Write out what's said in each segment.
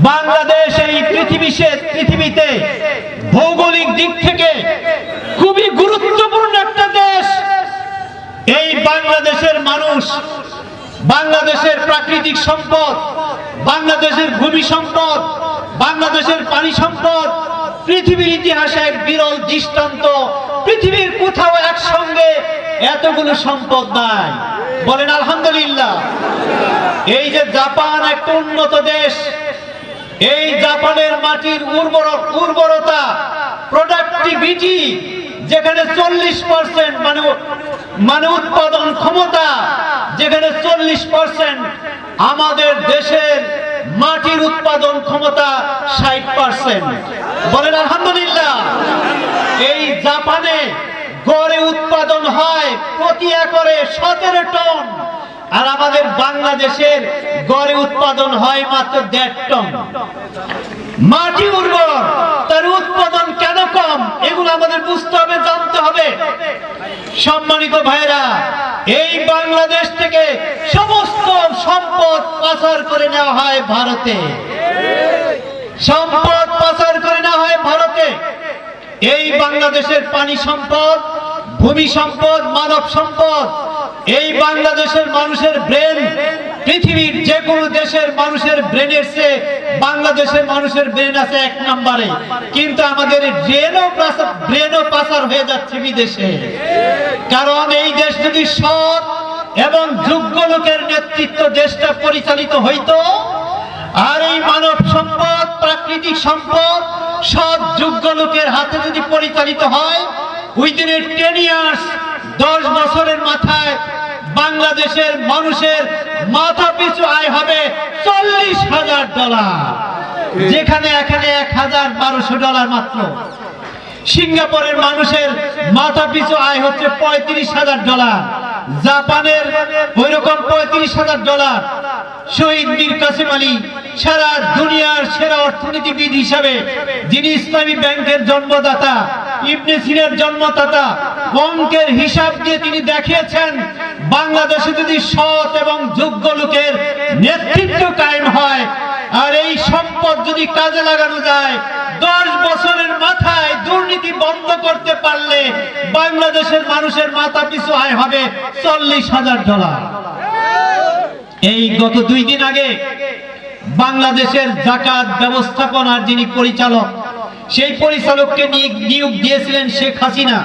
বাংলাদেশ এই পৃথিবীতে ভৌগোলিক দিক থেকে খুবই গুরুত্বপূর্ণ একটা দেশ। এই বাংলাদেশের মানুষ, বাংলাদেশের প্রাকৃতিক সম্পদ, বাংলাদেশের ভূমি সম্পদ, বাংলাদেশের পানি সম্পদ পৃথিবীর ইতিহাসে এক বিরল দৃষ্টান্ত। পৃথিবীর কোথাও একসঙ্গে এতগুলো সম্পদ নাই। বলেন আলহামদুলিল্লাহ। এই যে জাপান একটা উন্নত দেশ, এই জাপানের মাটির উর্বরতা, প্রোডাক্টিভিটি যেখানে 40% মানে উৎপাদন ক্ষমতা, যেখানে 40%, আমাদের দেশের মাটির উৎপাদন ক্ষমতা 60%। বলেন আলহামদুলিল্লাহ। এই জাপানে গড়ে উৎপাদন হয় প্রতি একরে 17 টন, আর আমাদের বাংলাদেশের গড়ে উৎপাদন হয় মাত্র 1.5 টন। মাটি উর্বর, তার উৎপাদন কেন কম? এগুলো আমাদের বুঝতে হবে, জানতে হবে। সম্মানিত ভাইরা, এই বাংলাদেশ থেকে সমস্ত সম্পদ পাচার করে নেওয়া হয় ভারতে। সম্পদ পাচার করে নেওয়া হয় ভারতে। এই বাংলাদেশের পানি সম্পদ, ভূমি সম্পদ, মানব সম্পদ, এই বাংলাদেশের মানুষের ব্রেন পৃথিবীর যে কোনো দেশের মানুষের ব্রেনের চেয়ে বাংলাদেশের মানুষের ব্রেন আছে 1 নম্বরে। কিন্তু আমাদের ব্রেনও পাচার হয়ে যাচ্ছে বিদেশে। কারণ এই দেশ যদি সৎ এবং যোগ্য লোকের নেতৃত্ব দেশটা পরিচালিত হইতো, আর এই মানব সম্পদ, প্রাকৃতিক সম্পদ সৎ যোগ্য লোকের হাতে যদি পরিচালিত হয়, উইদিন 10 ইয়ার্স, 10 বছরের মাথায় বাংলাদেশের মানুষের মাথা পিছু আয় হবে $40,000, যেখানে এখানে $1,1200 মাত্র। সিঙ্গাপুরের মানুষের মাথা পিছু আয় হচ্ছে $35,000, জাপানের ওইরকম $35,000। শহীদ মীর কাসেম আলী সারা দুনিয়ার সেরা অর্থনীতিবিদ হিসাবে, যিনি ইসলামী ব্যাংকের জন্মদাতা, ইবনে সিনার জন্মদাতা, অঙ্কের হিসাব দিয়ে তিনি দেখিয়েছেন বাংলাদেশে যদি সৎ এবং যোগ্য লোকের নেতৃত্ব কায়েম হয়, আর এই সম্পদ যদি কাজে লাগানো যায়, 10 বছরের মাথায় দুর্নীতি বন্ধ করতে পারলে বাংলাদেশের মানুষের মাথা পিছু আয় হবে $40,000। এই গত 2 দিন আগে বাংলাদেশের যাকাত ব্যবস্থাপনার যিনি পরিচালক, সেই পরিচালককে নিয়োগ দিয়েছিলেন শেখ হাসিনা।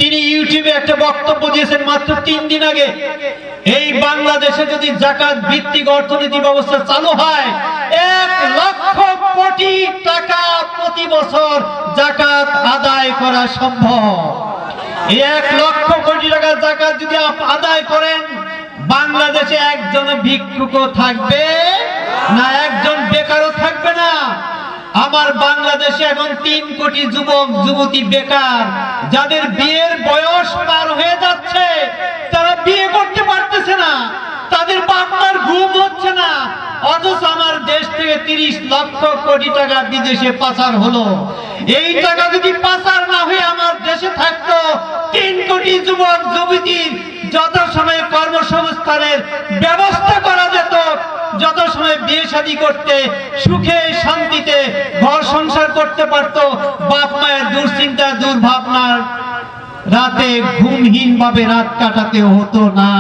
তিনি ইউটিউবে একটা বক্তব্য দিয়েছেন মাত্র 3 দিন আগে। এই বাংলাদেশে যদি যাকাত ভিত্তিক অর্থনীতি ব্যবস্থা চালু হয়, 1 লক্ষ কোটি টাকা প্রতি বছর যাকাত আদায় করা সম্ভব। 1 লক্ষ কোটি টাকা যাকাত যদি আদায় করেন, বাংলাদেশে একজন ভিক্ষুকও থাকবে না, একজন বেকারও থাকবে না। আমার বাংলাদেশে এখন 3 কোটি যুবক যুবতী বেকার, যাদের বিয়ের বয়স পার হয়ে যাচ্ছে, তারা বিয়ে করতে পারতেছে না, তাদের বাপমার ঘুম হচ্ছে না, অথচ আমার দেশ থেকে 30 লক্ষ কোটি টাকা বিদেশে পাচার হলো। এই টাকা যদি পাচার না হয়ে আমার দেশে থাকতো, 3 কোটি যুবক যুবতীর যথাসময়ে কর্মসংস্থানের ব্যবস্থা করা যেত, যথাসময়ে বিয়ে শাদী করতে, সুখে শান্তিতে ঘর সংসার করতে পারতো, বাপ মায়ের দুশ্চিন্তা দুর্ভাবনার রাতে ঘুমহীন ভাবে রাত কাটাতে হতো না।